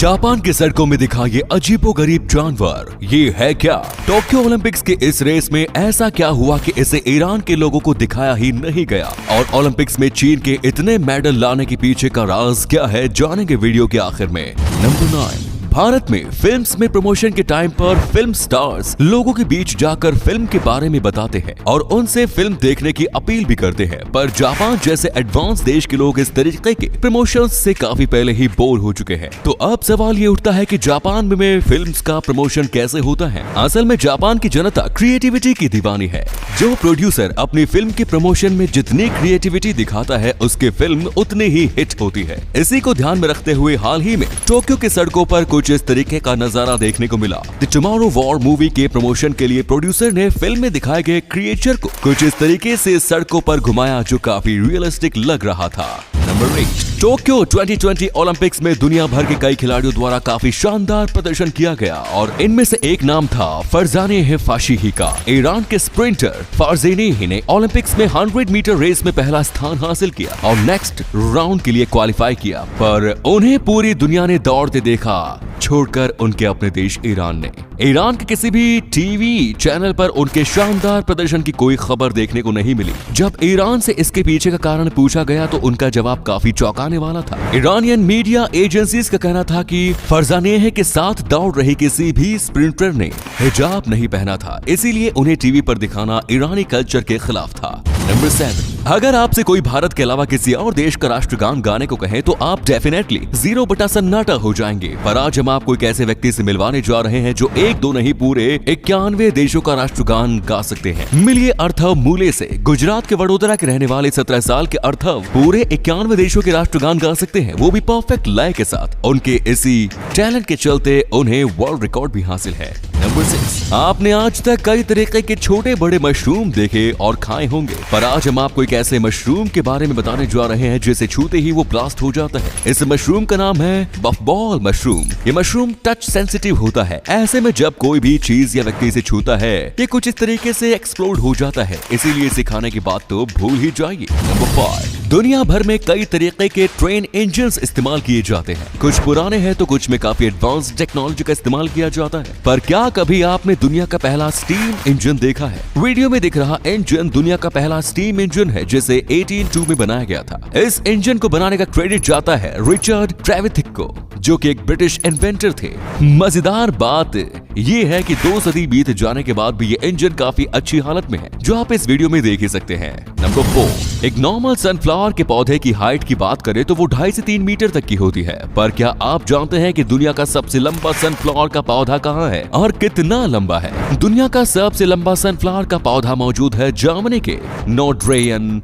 Japan की सड़कों में दिखा ये अजीबोगरीब जानवर, ये है क्या? टोक्यो ओलंपिक्स के इस रेस में ऐसा क्या हुआ कि इसे ईरान के लोगों को दिखाया ही नहीं गया? और ओलंपिक्स में चीन के इतने मेडल लाने के पीछे का राज क्या है, जानेंगे वीडियो के आखिर में। नंबर 9, भारत में फिल्म्स में प्रमोशन के टाइम पर फिल्म स्टार्स लोगों के बीच जाकर फिल्म के बारे में बताते हैं और उनसे फिल्म देखने की अपील भी करते हैं, पर जापान जैसे एडवांस देश के लोग इस तरीके के प्रमोशन से काफी पहले ही बोर हो चुके हैं। तो अब सवाल ये उठता है कि जापान में फिल्म्स का प्रमोशन कैसे होता है? असल में जापान की जनता क्रिएटिविटी की दीवानी है। जो प्रोड्यूसर अपनी फिल्म के प्रमोशन में जितनी क्रिएटिविटी दिखाता है, उसकी फिल्म उतनी ही हिट होती है। इसी को ध्यान में रखते हुए हाल ही में टोक्यो की सड़कों पर कुछ इस तरीके का नजारा देखने को मिला। द टुमारो वॉर मूवी के प्रमोशन के लिए प्रोड्यूसर ने फिल्म में दिखाए गए क्रिएचर को कुछ इस तरीके से सड़कों पर घुमाया जो काफी रियलिस्टिक लग रहा था। नंबर 8, टोक्यो 2020 ओलंपिक्स में दुनिया भर के कई खिलाड़ियों द्वारा काफी शानदार प्रदर्शन किया गया और इनमें से एक नाम था फरजानेह फाशिही का। ईरान के स्प्रिंटर फरजानेह ने ओलंपिक्स में 100 मीटर रेस में पहला स्थान हासिल किया और नेक्स्ट राउंड के लिए क्वालिफाई किया, पर उन्हें पूरी दुनिया ने दौड़ते देखा, छोड़कर उनके अपने देश ईरान ने। ईरान के किसी भी टीवी चैनल पर उनके शानदार प्रदर्शन की कोई खबर देखने को नहीं मिली। जब ईरान से इसके पीछे का कारण पूछा गया तो उनका जवाब काफी चौंकाने वाला था। ईरानियन मीडिया एजेंसीज का कहना था कि फरजानेह के साथ दौड़ रही किसी भी स्प्रिंटर ने हिजाब नहीं पहना था, इसीलिए उन्हें टीवी पर दिखाना ईरानी कल्चर के खिलाफ था। नंबर 7, अगर आपसे कोई भारत के अलावा किसी और देश का राष्ट्रगान गाने को कहे तो आप डेफिनेटली 0 बटा सन्नाटा हो जाएंगे। पर आज हम आपको एक ऐसे व्यक्ति से मिलवाने जा रहे हैं जो एक दो नहीं पूरे 91 देशों का राष्ट्रगान गा सकते हैं। मिलिए अर्थव मूले से। गुजरात के वडोदरा के रहने वाले 17 साल के अर्थव पूरे 91 देशों के राष्ट्रगान गा सकते हैं, वो भी परफेक्ट लय के साथ। उनके इसी टैलेंट के चलते उन्हें वर्ल्ड रिकॉर्ड भी हासिल है। नंबर 6, आपने आज तक कई तरीके के छोटे बड़े मशरूम देखे और खाए होंगे, पर आज हम आपको एक ऐसे मशरूम के बारे में बताने जा रहे हैं जिसे छूते ही वो ब्लास्ट हो जाता है। इस मशरूम का नाम है बफबॉल मशरूम। ये मशरूम टच सेंसिटिव होता है, ऐसे में जब कोई भी चीज या व्यक्ति इसे छूता है ये कुछ इस तरीके से एक्सप्लोड हो जाता है, इसीलिए इसे खाने की बात तो भूल ही जाइए। नंबर 5, दुनिया भर में कई तरीके के ट्रेन इंजन्स इस्तेमाल किए जाते हैं। कुछ पुराने हैं तो कुछ में काफी एडवांस टेक्नोलॉजी का इस्तेमाल किया जाता है। पर क्या कभी आपने दुनिया का पहला स्टीम इंजन देखा है? वीडियो में दिख रहा इंजन दुनिया का पहला स्टीम इंजन है जिसे 1802 में बनाया गया था। इस इंजन को बनाने का क्रेडिट जाता है रिचर्ड ट्रेविथिक को, जो कि एक ब्रिटिश इन्वेंटर थे। मजेदार बात ये है कि 2 सदी बीत जाने के बाद भी ये इंजन काफी अच्छी हालत में है, जो आप इस वीडियो में देख ही सकते हैं। नंबर 4, एक नॉर्मल सनफ्लावर के पौधे की हाइट की बात करें तो वो 2.5 से 3 मीटर तक की होती है, पर क्या आप जानते हैं कि दुनिया का सबसे लंबा सनफ्लावर का पौधा कहाँ है और कितना लंबा है? दुनिया का सबसे लंबा सनफ्लावर का पौधा मौजूद है जर्मनी के नोर्ड्रेयन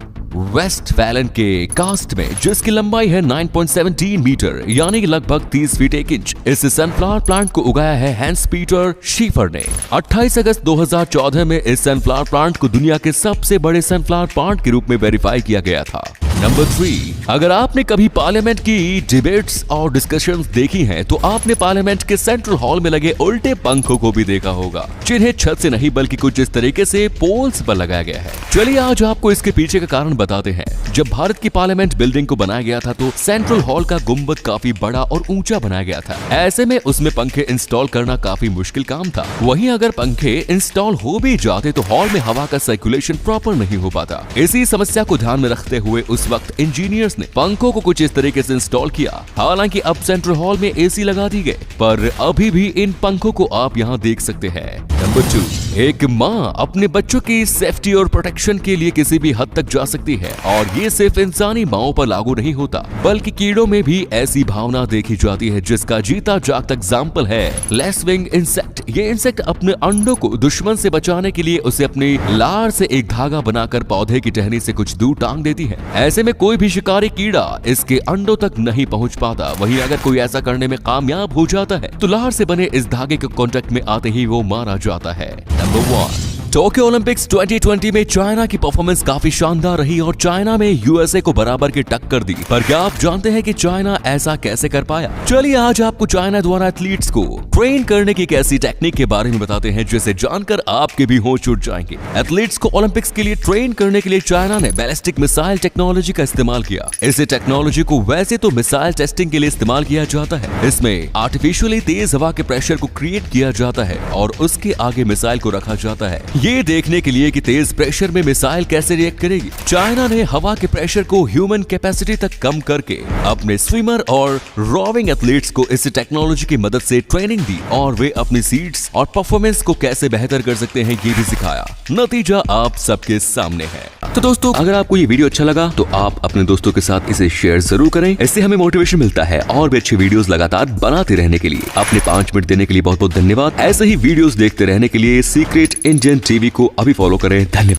वेस्टफैलन के कास्ट में, जिसकी लंबाई है 9.17 मीटर यानी लगभग 30 फीट 1 इंच। इस सनफ्लावर प्लांट को उगाया है हैंस पीटर शीफर ने। 28 अगस्त 2014 में इस सनफ्लावर प्लांट को दुनिया के सबसे बड़े सनफ्लावर प्लांट के रूप में वेरीफाई किया गया था। नंबर 3, अगर आपने कभी पार्लियामेंट की डिबेट्स और डिस्कशंस देखी हैं तो आपने पार्लियामेंट के सेंट्रल हॉल में लगे उल्टे पंखों को भी देखा होगा, जिन्हें छत से नहीं बल्कि कुछ इस तरीके से पोल्स पर लगाया गया है। चलिए आज आपको इसके पीछे का कारण बताते हैं। जब भारत की पार्लियामेंट बिल्डिंग को बनाया गया था तो सेंट्रल हॉल का गुंबद काफी बड़ा और ऊंचा बनाया गया था, ऐसे में उसमें पंखे इंस्टॉल करना काफी मुश्किल काम था। वहीं अगर पंखे इंस्टॉल हो भी जाते तो हॉल में हवा का सर्कुलेशन प्रॉपर नहीं हो पाता। इसी समस्या को ध्यान में रखते हुए उस वक्त इंजीनियर्स ने पंखों को कुछ इस तरीके से इंस्टॉल किया। हालांकि अब सेंट्रल हॉल में एसी लगा दी गई, पर अभी भी इन पंखों को आप यहाँ देख सकते हैं। नंबर 2, एक माँ अपने बच्चों की सेफ्टी और प्रोटेक्शन के लिए किसी भी हद तक जा सकती है, और ये सिर्फ इंसानी माओं पर लागू नहीं होता बल्कि कीड़ों में भी ऐसी भावना देखी जाती है, जिसका जीता जागता एग्जाम्पल है लेसविंग इंसेक्ट। ये इंसेक्ट अपने अंडों को दुश्मन से बचाने के लिए उसे अपनी लार से एक धागा बनाकर पौधे की टहनी से कुछ दूर टांग देती है। ऐसे में कोई भी शिकारी कीड़ा इसके अंडों तक नहीं पहुंच पाता। वहीं अगर कोई ऐसा करने में कामयाब हो जाता है तो लार से बने इस धागे के कांटेक्ट में आते ही वो मारा जाता है। नंबर 1, टोक्यो ओलंपिक्स 2020 में चाइना की परफॉर्मेंस काफी शानदार रही और चाइना में यूएसए को बराबर की टक्कर दी। पर क्या आप जानते हैं कि चाइना ऐसा कैसे कर पाया? चलिए आज आपको चाइना द्वारा एथलीट्स को ट्रेन करने की एक ऐसी टेक्निक के बारे में बताते हैं जिसे जानकर आपके भी होश उड़ जाएंगे। एथलीट्स को ओलंपिक्स के लिए ट्रेन करने के लिए चाइना ने बैलिस्टिक मिसाइल टेक्नोलॉजी का इस्तेमाल किया। इस टेक्नोलॉजी को वैसे तो मिसाइल टेस्टिंग के लिए इस्तेमाल किया जाता है। इसमें आर्टिफिशियली तेज हवा के प्रेशर को क्रिएट किया जाता है और उसके आगे मिसाइल को रखा जाता है, ये देखने के लिए कि तेज प्रेशर में मिसाइल कैसे रिएक्ट करेगी। चाइना ने हवा के प्रेशर को ह्यूमन कैपेसिटी तक कम करके अपने स्विमर और रोविंग एथलीट्स को इस टेक्नोलॉजी की मदद से ट्रेनिंग दी और वे अपनी सीट्स और परफॉर्मेंस को कैसे बेहतर कर सकते हैं ये भी सिखाया। नतीजा आप सबके सामने है। तो दोस्तों, अगर आपको ये वीडियो अच्छा लगा तो आप अपने दोस्तों के साथ इसे शेयर जरूर करें। इससे हमें मोटिवेशन मिलता है और भी अच्छी वीडियोस लगातार बनाते रहने के लिए। अपने 5 मिनट देने के लिए बहुत बहुत धन्यवाद। ऐसे ही वीडियोस देखते रहने के लिए सीक्रेट इंडियन टीवी को अभी फॉलो करें। धन्यवाद।